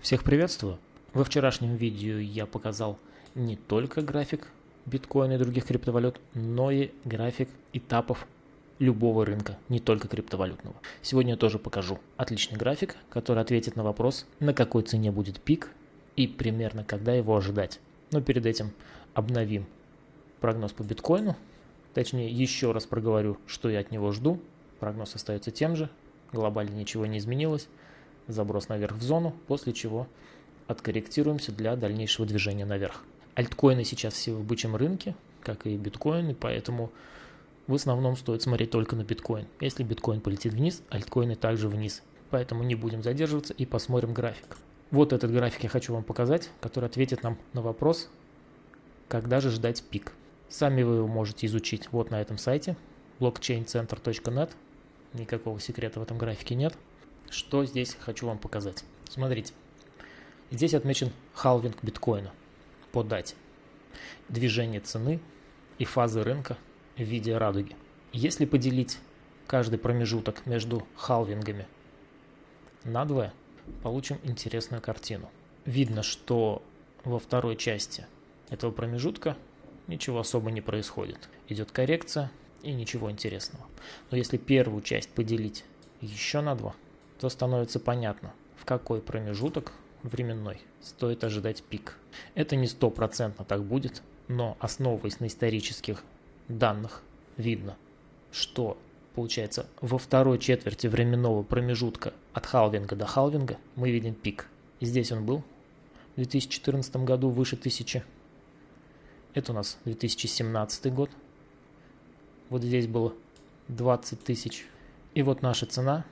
Всех приветствую! Во вчерашнем видео я показал не только график биткоина и других криптовалют, но и график этапов любого рынка, не только криптовалютного. Сегодня я тоже покажу отличный график, который ответит на вопрос, на какой цене будет пик и примерно когда его ожидать. Но перед этим обновим прогноз по биткоину, точнее еще раз проговорю, что я от него жду. Прогноз остается тем же, глобально ничего не изменилось. Заброс наверх в зону, после чего откорректируемся для дальнейшего движения наверх. Альткоины сейчас все в бычьем рынке, как и биткоин, и поэтому в основном стоит смотреть только на биткоин. Если биткоин полетит вниз, альткоины также вниз. Поэтому не будем задерживаться и посмотрим график. Вот этот график я хочу вам показать, который ответит нам на вопрос, когда же ждать пик. Сами вы его можете изучить вот на этом сайте blockchaincenter.net. Никакого секрета в этом графике нет. Что здесь хочу вам показать. Смотрите, здесь отмечен халвинг биткоина по дате, движение цены и фазы рынка в виде радуги. Если поделить каждый промежуток между халвингами надвое, получим интересную картину. Видно, что во второй части этого промежутка ничего особо не происходит. Идет коррекция и ничего интересного. Но если первую часть поделить еще на два, то становится понятно, в какой промежуток временной стоит ожидать пик. Это не 100% так будет, но основываясь на исторических данных, видно, что получается во второй четверти временного промежутка от халвинга до халвинга мы видим пик. И здесь он был в 2014 году выше 1000. Это у нас 2017 год. Вот здесь было 20 тысяч. И вот наша цена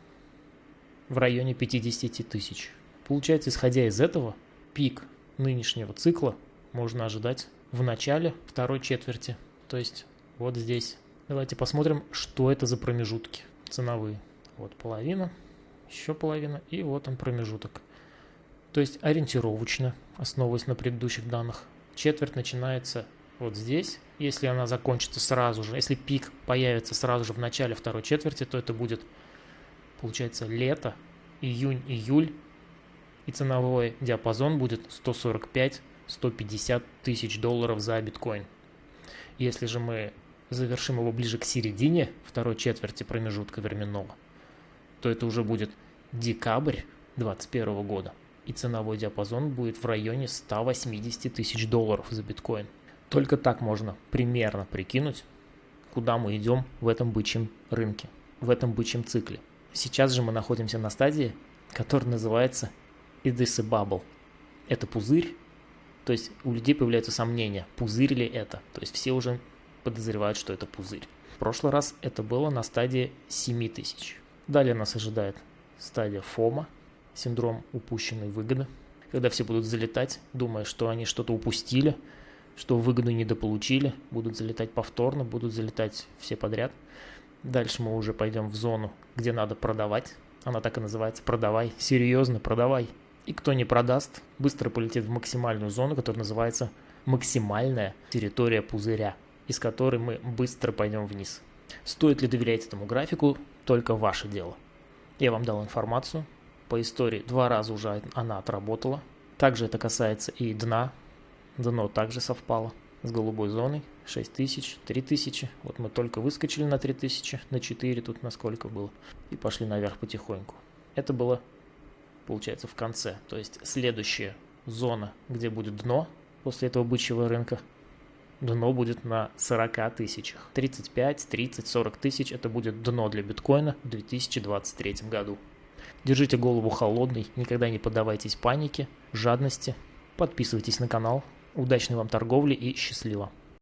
в районе 50 тысяч. Получается, исходя из этого, пик нынешнего цикла можно ожидать в начале второй четверти. То есть вот здесь. Давайте посмотрим, что это за промежутки ценовые. Вот половина, еще половина, и вот он промежуток. То есть ориентировочно, основываясь на предыдущих данных, четверть начинается вот здесь. Если она закончится сразу же, если пик появится сразу же в начале второй четверти, то это будет, получается, лето, июнь-июль, и ценовой диапазон будет 145-150 тысяч долларов за биткоин. Если же мы завершим его ближе к середине второй четверти промежутка временного, то это уже будет декабрь 2021 года, и ценовой диапазон будет в районе 180 тысяч долларов за биткоин. Только так можно примерно прикинуть, куда мы идем в этом бычьем рынке, в этом бычьем цикле. Сейчас же мы находимся на стадии, которая называется «Is this a bubble?». Это пузырь, то есть у людей появляются сомнения, пузырь ли это. То есть все уже подозревают, что это пузырь. В прошлый раз это было на стадии 7000. Далее нас ожидает стадия FOMO, синдром упущенной выгоды, когда все будут залетать, думая, что они что-то упустили, что выгоду недополучили, будут залетать повторно, будут залетать все подряд. Дальше мы уже пойдем в зону, где надо продавать. Она так и называется: продавай, серьезно продавай. И кто не продаст, быстро полетит в максимальную зону, которая называется максимальная территория пузыря, из которой мы быстро пойдем вниз. Стоит ли доверять этому графику, только ваше дело. Я вам дал информацию. По истории 2 раза уже она отработала. Также это касается и дна. Дно также совпало с голубой зоной. 6000, 3000. Вот мы только выскочили на 3000, на 4 тут на сколько было. И пошли наверх потихоньку. Это было, получается, в конце. То есть следующая зона, где будет дно после этого бычьего рынка, дно будет на 40 тысячах. 35, 30, 40 тысяч это будет дно для биткоина в 2023 году. Держите голову холодной, никогда не поддавайтесь панике, жадности. Подписывайтесь на канал. Удачной вам торговли и счастливо!